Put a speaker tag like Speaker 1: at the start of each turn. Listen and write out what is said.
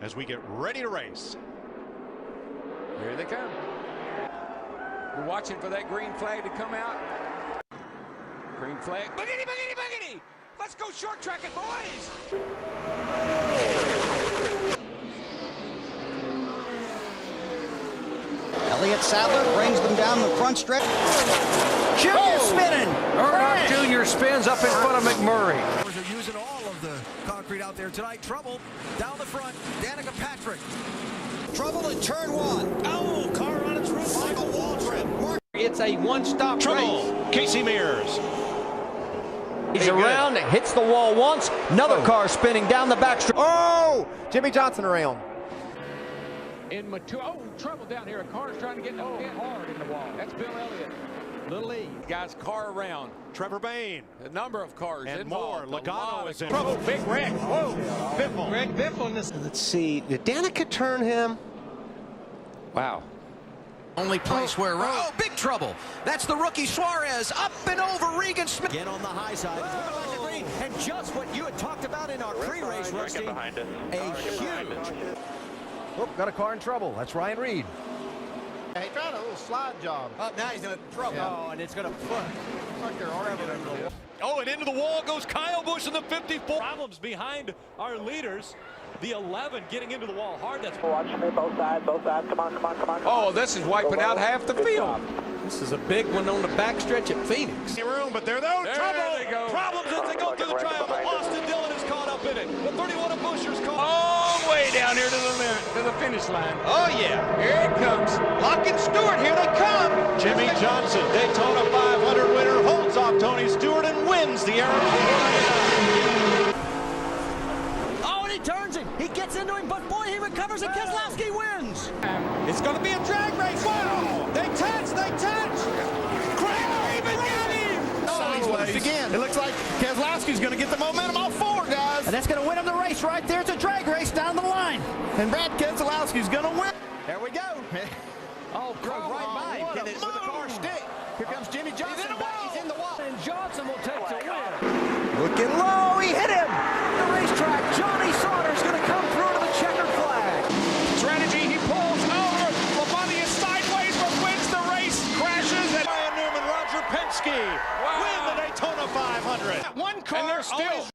Speaker 1: as we get ready to race.
Speaker 2: Here they come. We're watching for that green flag to come out. Green flag. Boogity, boogity, boogity! Let's go short track it, boys!
Speaker 3: Elliott Sadler brings them down the front stretch. Junior spinning.
Speaker 4: Earnhardt Jr. spins up in front of McMurray.
Speaker 5: They're using all of the concrete out there tonight. Trouble down the front. Danica Patrick.
Speaker 3: Trouble in turn one.
Speaker 5: Oh, car on its roof. Michael Waltrip.
Speaker 4: It's a one-stop
Speaker 1: Trouble.
Speaker 4: race.
Speaker 1: Casey Mears.
Speaker 4: He's around, hits the wall once. Another car spinning down the backstretch.
Speaker 6: Oh, Jimmy Johnson around.
Speaker 2: Trouble down here. A car's trying to get hard in the wall. That's Bill Elliott. Little E. Guy's car around.
Speaker 1: Trevor Bayne.
Speaker 2: A number of cars
Speaker 1: And
Speaker 2: involved.
Speaker 1: more. Logano is in
Speaker 2: trouble.
Speaker 1: trouble. Big wreck. Whoa. Biffle.
Speaker 2: Greg Biffle.
Speaker 6: Let's see. Did Danica turn him?
Speaker 4: Wow.
Speaker 5: Only place where big trouble. That's the rookie Suarez up and over Regan Smith. Get on the high side. And just what you had talked about in our pre-race, Rusty. A huge.
Speaker 6: Oh, got a car in trouble. That's Ryan Reed.
Speaker 7: He tried a little slide job.
Speaker 5: Oh, now he's in trouble.
Speaker 7: Yeah.
Speaker 5: Oh, and it's going to flip.
Speaker 7: Looks like they're already in the wall.
Speaker 1: Oh, and into the wall goes Kyle Busch in the 54. Problems behind our leaders. The 11 getting into the wall hard. That's
Speaker 8: Watch me, both sides, come on, come on, come on.
Speaker 2: Oh, this is wiping out half the field.
Speaker 4: This is a big one on the backstretch at Phoenix.
Speaker 1: room, but they're there.
Speaker 2: There
Speaker 1: Trouble.
Speaker 2: they go.
Speaker 1: Problems as they go through the triangle. Austin Dillon is caught up in it. The 31 of Buescher's caught.
Speaker 2: Long way down here to the finish line.
Speaker 1: Oh, yeah.
Speaker 2: Here it comes.
Speaker 1: Lockett Stewart, here they come. Jimmy Johnson, Daytona 500 winner, holds off Tony Stewart and wins the Arizona.
Speaker 5: Oh, and he turns him. He gets into him, but boy, he recovers and Keselowski wins.
Speaker 1: It's going to be a drag race. Wow. They touch. Craig even got him.
Speaker 7: Sideways. Again. It looks like Keselowski's going to get the momentum off forward, guys.
Speaker 3: And that's going to win him the race right there. It's a drag race down the line.
Speaker 7: And Brad Keselowski's going to win.
Speaker 5: There we go.
Speaker 7: Oh,
Speaker 5: Drove right by him.
Speaker 7: what a
Speaker 5: Hit it with the car
Speaker 7: move.
Speaker 5: stick. Here comes Jimmy Johnson.
Speaker 7: He's in the wall.
Speaker 5: And Johnson will take the win.
Speaker 3: Looking low. He hit him. The racetrack. Johnny Sauter's going to come through to the checkered flag.
Speaker 1: Strategy, he pulls over. Labonte is sideways but wins the race. Crashes and Ryan Newman, Roger Penske win the Daytona 500. One car. And they're still